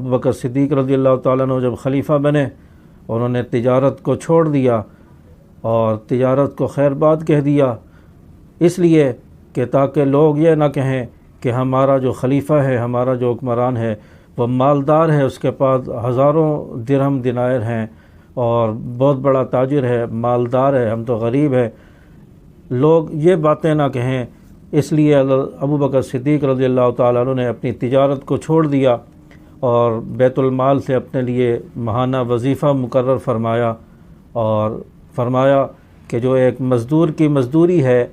ابوبکر صدیق رضی اللہ تعالیٰ عنہ جب خلیفہ بنے، انہوں نے تجارت کو چھوڑ دیا اور تجارت کو خیر بات کہہ دیا، اس لیے کہ تاکہ لوگ یہ نہ کہیں کہ ہمارا جو خلیفہ ہے، ہمارا جو حکمران ہے وہ مالدار ہے، اس کے پاس ہزاروں درہم دینار ہیں اور بہت بڑا تاجر ہے، مالدار ہے، ہم تو غریب ہیں، لوگ یہ باتیں نہ کہیں۔ اس لیے ابوبکر صدیق رضی اللہ تعالیٰ عنہ نے اپنی تجارت کو چھوڑ دیا اور بیت المال سے اپنے لیے ماہانہ وظیفہ مقرر فرمایا، اور فرمایا کہ جو ایک مزدور کی مزدوری ہے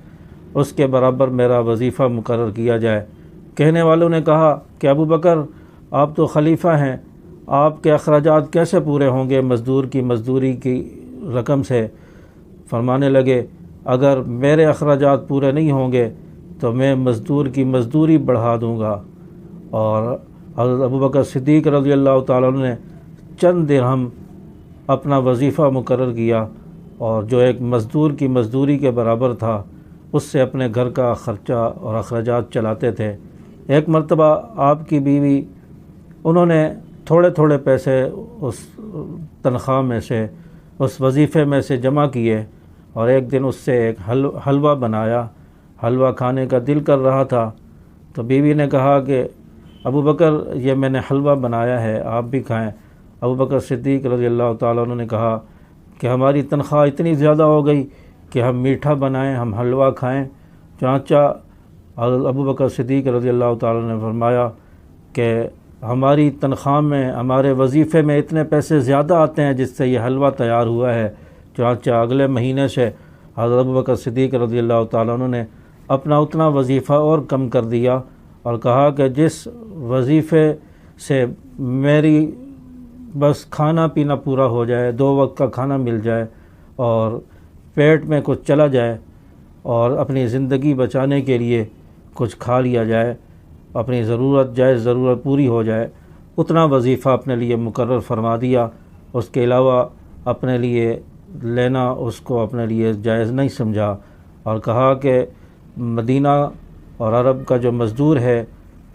اس کے برابر میرا وظیفہ مقرر کیا جائے۔ کہنے والوں نے کہا کہ ابوبکر آپ تو خلیفہ ہیں، آپ کے اخراجات کیسے پورے ہوں گے مزدور کی مزدوری کی رقم سے؟ فرمانے لگے اگر میرے اخراجات پورے نہیں ہوں گے تو میں مزدور کی مزدوری بڑھا دوں گا۔ اور حضرت ابوبکر صدیق رضی اللہ تعالیٰ عنہ نے چند درہم اپنا وظیفہ مقرر کیا اور جو ایک مزدور کی مزدوری کے برابر تھا اس سے اپنے گھر کا خرچہ اور اخراجات چلاتے تھے۔ ایک مرتبہ آپ کی بیوی، انہوں نے تھوڑے تھوڑے پیسے اس تنخواہ میں سے، اس وظیفے میں سے جمع کیے اور ایک دن اس سے ایک حلوہ بنایا۔ حلوہ کھانے کا دل کر رہا تھا تو بیوی نے کہا کہ ابوبکر یہ میں نے حلوہ بنایا ہے، آپ بھی کھائیں۔ ابوبکر صدیق رضی اللہ تعالیٰ عنہ نے کہا کہ ہماری تنخواہ اتنی زیادہ ہو گئی کہ ہم میٹھا بنائیں، ہم حلوہ کھائیں۔ چنانچہ ابوبکر صدیق رضی اللہ تعالیٰ عنہ نے فرمایا کہ ہماری تنخواہ میں، ہمارے وظیفے میں اتنے پیسے زیادہ آتے ہیں جس سے یہ حلوہ تیار ہوا ہے۔ چنانچہ اگلے مہینے سے حضرت ابوبکر صدیق رضی اللہ تعالیٰ عنہ نے اپنا اتنا وظیفہ اور کم کر دیا اور کہا کہ جس وظیفے سے میری بس کھانا پینا پورا ہو جائے، 2 وقت کا کھانا مل جائے اور پیٹ میں کچھ چلا جائے اور اپنی زندگی بچانے کے لیے کچھ کھا لیا جائے، اپنی ضرورت جائز ضرورت پوری ہو جائے، اتنا وظیفہ اپنے لیے مقرر فرما دیا۔ اس کے علاوہ اپنے لیے لینا اس کو اپنے لیے جائز نہیں سمجھا اور کہا کہ مدینہ اور عرب کا جو مزدور ہے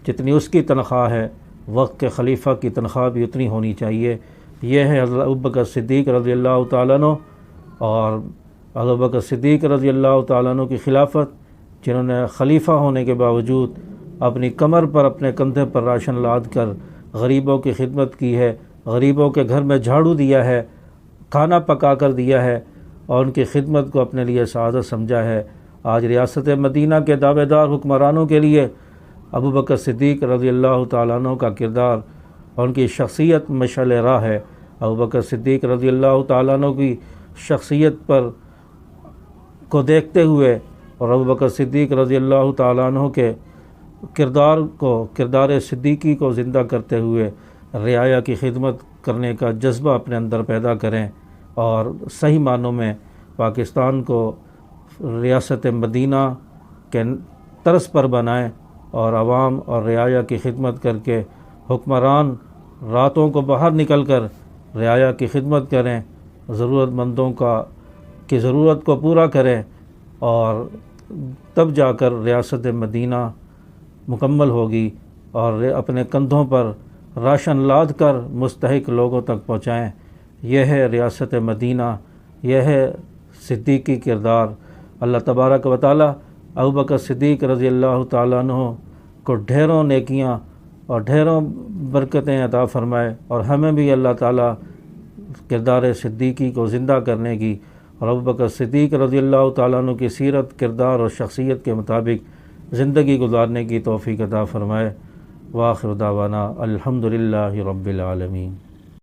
جتنی اس کی تنخواہ ہے، وقت کے خلیفہ کی تنخواہ بھی اتنی ہونی چاہیے۔ یہ ہے حضرت ابوبکر صدیق رضی اللہ تعالیٰ عنہ اور حضرت ابوبکر صدیق رضی اللہ تعالیٰ عنہ کی خلافت، جنہوں نے خلیفہ ہونے کے باوجود اپنی کمر پر، اپنے کندھے پر راشن لاد کر غریبوں کی خدمت کی ہے، غریبوں کے گھر میں جھاڑو دیا ہے، کھانا پکا کر دیا ہے اور ان کی خدمت کو اپنے لیے سعادت سمجھا ہے۔ آج ریاست مدینہ کے دعوے دار حکمرانوں کے لیے ابوبکر صدیق رضی اللہ تعالیٰ عنہ کا کردار اور ان کی شخصیت مشعل راہ ہے۔ ابوبکر صدیق رضی اللہ تعالیٰ عنہ کی شخصیت پر کو دیکھتے ہوئے اور ابوبکر صدیق رضی اللہ تعالیٰ عنہ کے کردار صدیقی کو زندہ کرتے ہوئے رعایا کی خدمت کرنے کا جذبہ اپنے اندر پیدا کریں اور صحیح معنوں میں پاکستان کو ریاست مدینہ کے طرز پر بنائیں اور عوام اور رعایا کی خدمت کر کے حکمران راتوں کو باہر نکل کر رعایا کی خدمت کریں، ضرورت مندوں کی ضرورت کو پورا کریں اور تب جا کر ریاست مدینہ مکمل ہوگی اور اپنے کندھوں پر راشن لاد کر مستحق لوگوں تک پہنچائیں۔ یہ ہے ریاست مدینہ، یہ ہے صدیقی کردار۔ اللہ تبارک و تعالی ابوبکر صدیق رضی اللہ تعالیٰ عنہ کو ڈھیروں نیکیاں اور ڈھیروں برکتیں عطا فرمائے اور ہمیں بھی اللہ تعالیٰ کردار صدیقی کو زندہ کرنے کی اور ابوبکر صدیق رضی اللہ تعالیٰ عنہ کی سیرت، کردار اور شخصیت کے مطابق زندگی گزارنے کی توفیق عطا فرمائے۔ وآخر دعوانا الحمدللہ رب العالمین۔